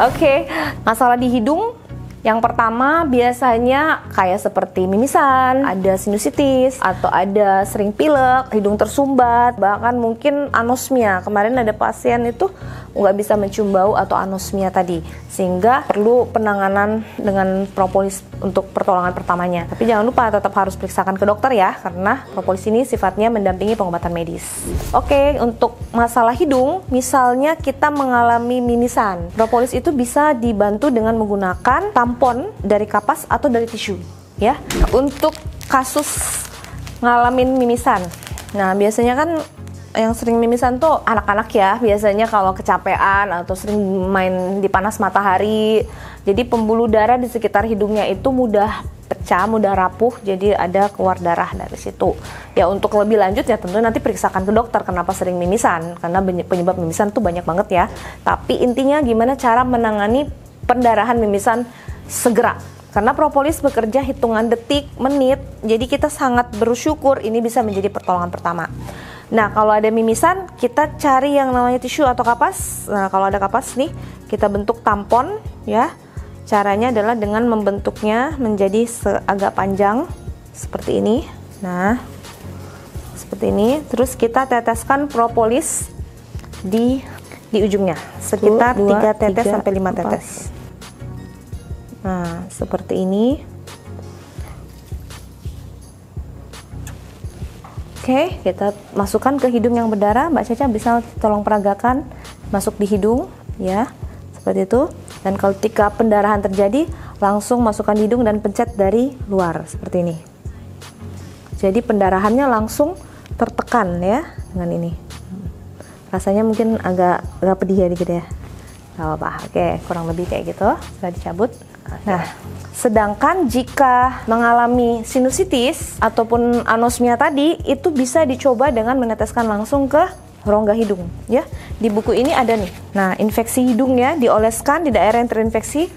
Oke, masalah di hidung yang pertama biasanya kayak seperti mimisan, ada sinusitis, atau ada sering pilek, hidung tersumbat, bahkan mungkin anosmia. Kemarin ada pasien itu nggak bisa mencium bau atau anosmia tadi, sehingga perlu penanganan dengan propolis untuk pertolongan pertamanya. Tapi jangan lupa tetap harus periksakan ke dokter ya, karena propolis ini sifatnya mendampingi pengobatan medis. Oke, untuk masalah hidung, misalnya kita mengalami mimisan, propolis itu bisa dibantu dengan menggunakan tampon dari kapas atau dari tisu ya. Untuk kasus ngalamin mimisan, nah biasanya kan yang sering mimisan tuh anak-anak ya, biasanya kalau kecapean atau sering main di panas matahari, jadi pembuluh darah di sekitar hidungnya itu mudah pecah, mudah rapuh, jadi ada keluar darah dari situ ya. Untuk lebih lanjut ya tentu nanti periksakan ke dokter kenapa sering mimisan, karena penyebab mimisan tuh banyak banget ya. Tapi intinya gimana cara menangani pendarahan mimisan segera, karena propolis bekerja hitungan detik, menit, jadi kita sangat bersyukur ini bisa menjadi pertolongan pertama. Nah, kalau ada mimisan, kita cari yang namanya tisu atau kapas. Nah, kalau ada kapas nih, kita bentuk tampon ya. Caranya adalah dengan membentuknya menjadi agak panjang seperti ini. Nah, seperti ini. Terus kita teteskan propolis di ujungnya sekitar 3 tetes sampai 5 tetes. Nah, seperti ini. Oke, kita masukkan ke hidung yang berdarah. Mbak Caca bisa tolong peragakan masuk di hidung ya, seperti itu. Dan kalau ketika pendarahan terjadi, langsung masukkan di hidung dan pencet dari luar seperti ini. Jadi pendarahannya langsung tertekan ya dengan ini. Rasanya mungkin agak pedih ya dikit ya. Gak apa-apa. Oke, kurang lebih kayak gitu. Sudah dicabut. Nah, sedangkan jika mengalami sinusitis ataupun anosmia tadi, itu bisa dicoba dengan meneteskan langsung ke rongga hidung ya. Di buku ini ada nih. Nah, infeksi hidungnya dioleskan di daerah yang terinfeksi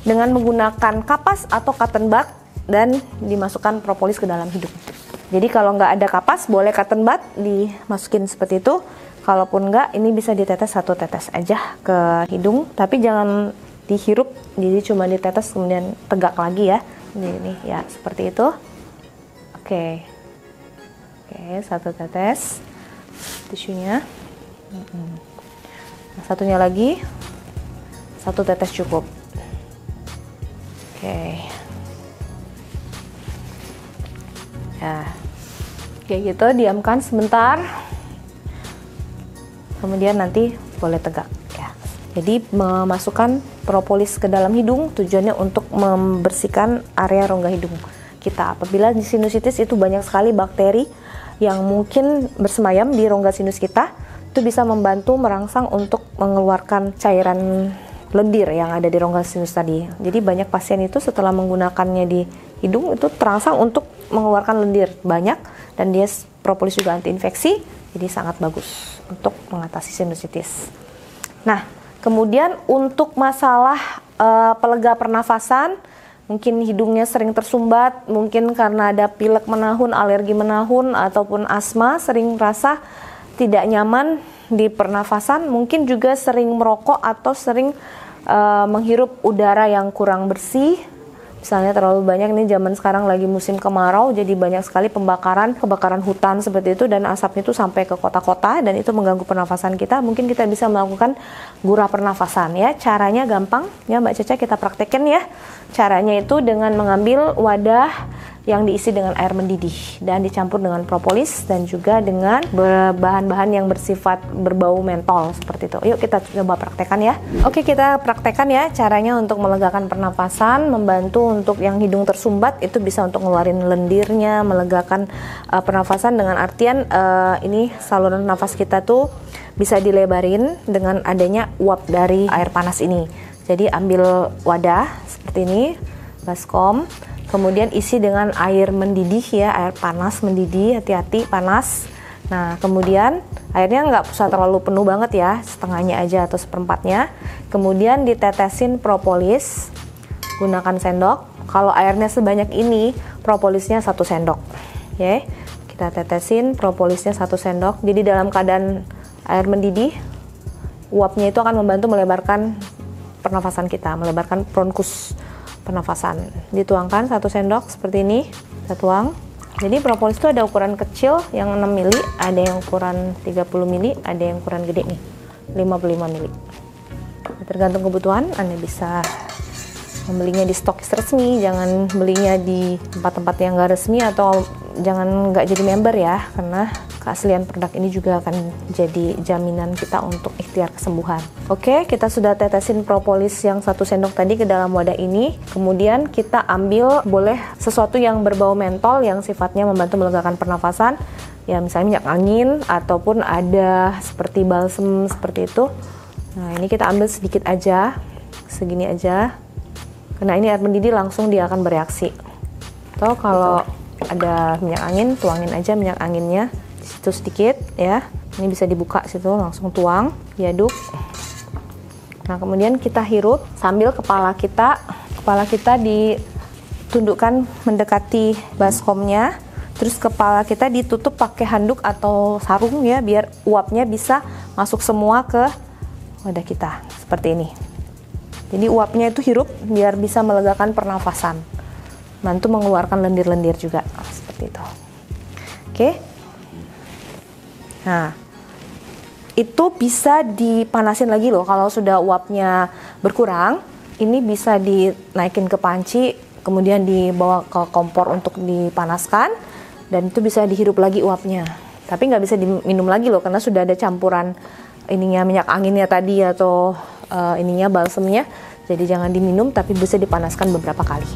dengan menggunakan kapas atau cotton bud dan dimasukkan propolis ke dalam hidung. Jadi kalau nggak ada kapas, boleh cotton bud dimasukin seperti itu. Kalaupun nggak, ini bisa ditetes 1 tetes aja ke hidung, tapi jangan dihirup, jadi cuma ditetes kemudian tegak lagi ya. Ini ya seperti itu. Oke, 1 tetes tisunya. Nah, satunya lagi 1 tetes cukup. Oke. Ya, kayak gitu, diamkan sebentar. Kemudian nanti boleh tegak ya. Jadi memasukkan propolis ke dalam hidung tujuannya untuk membersihkan area rongga hidung kita. Apabila di sinusitis itu banyak sekali bakteri yang mungkin bersemayam di rongga sinus kita, itu bisa membantu merangsang untuk mengeluarkan cairan lendir yang ada di rongga sinus tadi. Jadi banyak pasien itu setelah menggunakannya di hidung itu terangsang untuk mengeluarkan lendir banyak, dan dia propolis juga anti infeksi, jadi sangat bagus untuk mengatasi sinusitis. Nah, kemudian untuk masalah pelega pernafasan, mungkin hidungnya sering tersumbat, mungkin karena ada pilek menahun, alergi menahun, ataupun asma, sering merasa tidak nyaman di pernafasan, mungkin juga sering merokok atau sering menghirup udara yang kurang bersih. Misalnya terlalu banyak, ini zaman sekarang lagi musim kemarau, jadi banyak sekali kebakaran hutan seperti itu, dan asapnya itu sampai ke kota-kota dan itu mengganggu pernafasan kita. Mungkin kita bisa melakukan gurah pernafasan ya. Caranya gampang ya Mbak Caca, kita praktekin ya. Caranya itu dengan mengambil wadah yang diisi dengan air mendidih dan dicampur dengan propolis dan juga dengan bahan-bahan yang bersifat berbau mentol seperti itu. Yuk kita coba praktekkan ya. Oke, kita praktekkan ya caranya untuk melegakan pernapasan, membantu untuk yang hidung tersumbat itu bisa untuk ngeluarin lendirnya, melegakan pernafasan dengan artian ini saluran nafas kita tuh bisa dilebarin dengan adanya uap dari air panas ini. Jadi ambil wadah seperti ini, baskom, kemudian isi dengan air mendidih ya, air panas mendidih, hati-hati panas. Nah, kemudian airnya nggak usah terlalu penuh banget ya, setengahnya aja atau seperempatnya. Kemudian ditetesin propolis, gunakan sendok. Kalau airnya sebanyak ini, propolisnya 1 sendok. Ya, kita tetesin propolisnya 1 sendok. Jadi dalam keadaan air mendidih, uapnya itu akan membantu melebarkan pernafasan kita, melebarkan bronkus pernafasan. Dituangkan 1 sendok seperti ini, kita tuang. Jadi propolis itu ada ukuran kecil yang 6 mili, ada yang ukuran 30 mili, ada yang ukuran gede nih, 55 mili. Tergantung kebutuhan, Anda bisa membelinya di stokis resmi, jangan belinya di tempat-tempat yang nggak resmi, atau jangan nggak jadi member ya, karena keaslian produk ini juga akan jadi jaminan kita untuk ikhtiar kesembuhan. Oke, kita sudah tetesin propolis yang 1 sendok tadi ke dalam wadah ini. Kemudian kita ambil boleh sesuatu yang berbau mentol yang sifatnya membantu melegakan pernafasan, ya misalnya minyak angin ataupun ada seperti balsem seperti itu. Nah, ini kita ambil sedikit aja, segini aja. Karena ini air mendidih, langsung dia akan bereaksi. Atau kalau ada minyak angin, tuangin aja minyak anginnya di situ sedikit ya. Ini bisa dibuka situ, langsung tuang, diaduk. Nah, kemudian kita hirup sambil kepala kita ditundukkan mendekati baskomnya. Terus kepala kita ditutup pakai handuk atau sarung ya, biar uapnya bisa masuk semua ke wadah kita seperti ini. Jadi uapnya itu hirup biar bisa melegakan pernafasan, bantu mengeluarkan lendir-lendir juga seperti itu. Oke. Nah, itu bisa dipanasin lagi loh. Kalau sudah uapnya berkurang, ini bisa dinaikin ke panci, kemudian dibawa ke kompor untuk dipanaskan, dan itu bisa dihirup lagi uapnya. Tapi nggak bisa diminum lagi loh, karena sudah ada campuran ininya minyak anginnya tadi atau ininya balsemnya. Jadi jangan diminum, tapi bisa dipanaskan beberapa kali.